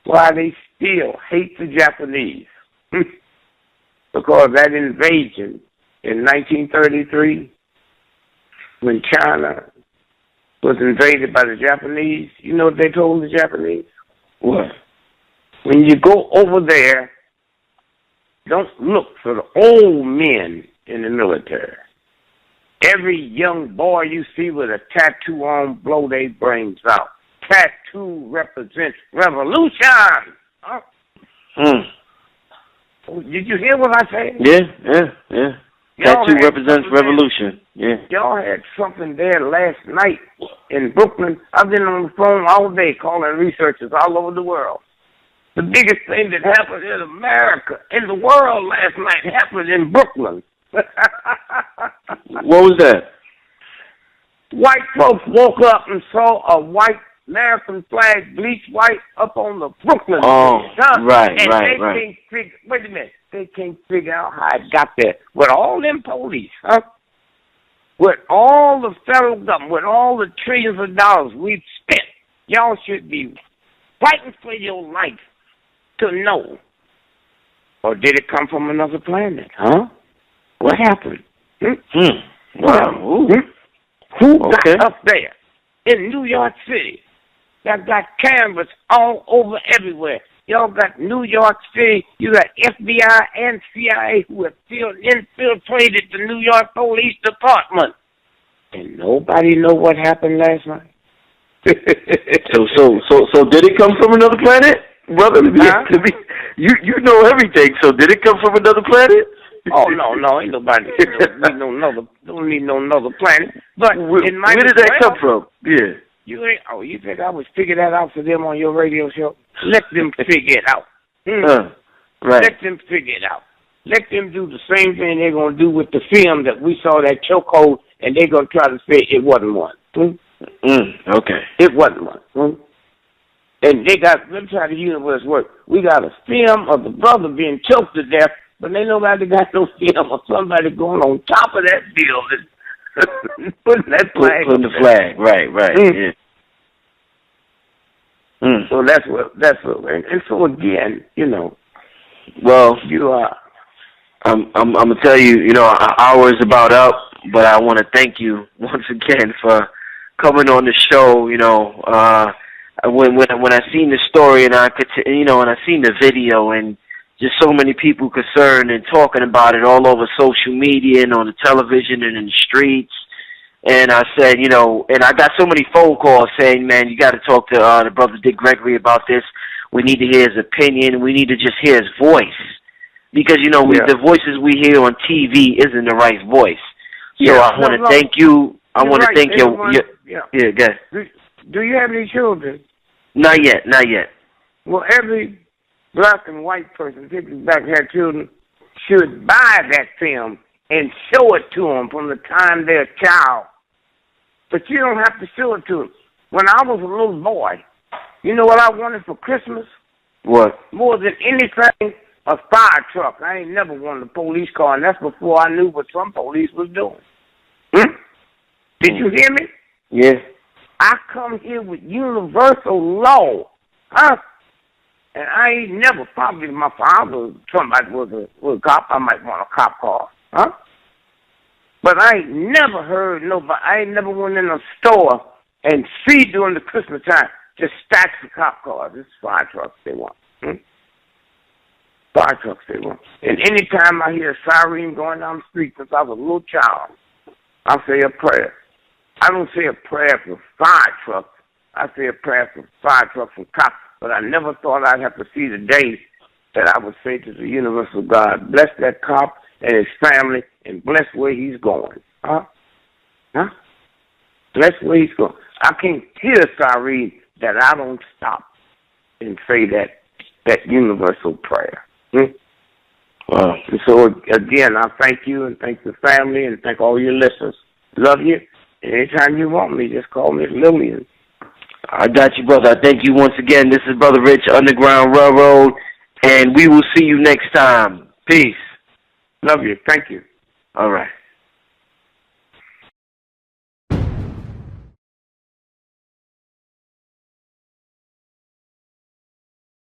why they still hate the Japanese. Because that invasion in 1933, when China was invaded by the Japanese, you know what they told the Japanese? What? When you go over there, don't look for the old men in the military. Every young boy you see with a tattoo on, blow their brains out. Tattoo represents revolution. Huh? Did you hear what I said? Yeah. Tattoo represents revolution. Yeah. Y'all had something there last night in Brooklyn. I've been on the phone all day calling researchers all over the world. The biggest thing that happened in America, in the world last night, happened in Brooklyn. What was that? White folks woke up and saw a white American flag bleached white up on the Brooklyn. Right. Can't figure, wait a minute. They can't figure out how it got there. With all them police, huh? With all the federal government, with all the trillions of dollars we've spent, y'all should be fighting for your life to know. Or did it come from another planet, huh? What happened? Wow. Who got up there in New York City that got cameras all over everywhere? Y'all got New York City, you got FBI and CIA who have infiltrated the New York Police Department. And nobody know what happened last night. So did it come from another planet? Brother, you know everything, so did it come from another planet? Oh, no, ain't nobody. Don't need no another planet. But where did that come from? Yeah. You think I would figure that out for them on your radio show? Let them figure it out. Right. Let them figure it out. Let them do the same thing they're going to do with the film that we saw, that chokehold, and they're going to try to say it wasn't one. Okay. It wasn't one. And let me try the universe work. We got a film of the brother being choked to death, but ain't nobody got no film of somebody going on top of that building, putting that flag. Putting the flag, right, yeah. So that's what, and so again, you know. Well, you are. I'm gonna tell you, you know, our hour is about up, but I want to thank you once again for coming on the show. You know, when I seen the story and I could, and I seen the video and just so many people concerned and talking about it all over social media and on the television and in the streets. And I said, you know, and I got so many phone calls saying, man, you got to talk to the brother Dick Gregory about this. We need to hear his opinion. We need to just hear his voice. Because, you know, the voices we hear on TV isn't the right voice. So I want to thank you. I want to thank you. Yeah, go ahead. Do you have any children? Not yet. Well, every black and white person, particularly black had children, should buy that film and show it to them from the time they're a child. But you don't have to show it to them. When I was a little boy, you know what I wanted for Christmas? What? More than anything, a fire truck. I ain't never wanted a police car, and that's before I knew what some police was doing. Did you hear me? Yeah. I come here with universal law, huh? And I ain't never, probably my father, somebody was a cop, I might want a cop car, huh? But I ain't never heard nobody, I ain't never went in a store and see during the Christmas time just stacks of cop cars. It's fire trucks they want. Fire trucks they want. And anytime I hear a siren going down the street since I was a little child, I say a prayer. I don't say a prayer for fire trucks. I say a prayer for fire trucks and cops. But I never thought I'd have to see the day that I would say to the universal God, bless that cop and his family and bless where he's going. Huh? Bless where he's going. I can't hear a siren that I don't stop and say that universal prayer. Wow. And so, again, I thank you and thank the family and thank all your listeners. Love you. Anytime you want me, just call me Lillian. I got you, brother. I thank you once again. This is Brother Rich, Underground Railroad, and we will see you next time. Peace. Love you. Thank you. All right.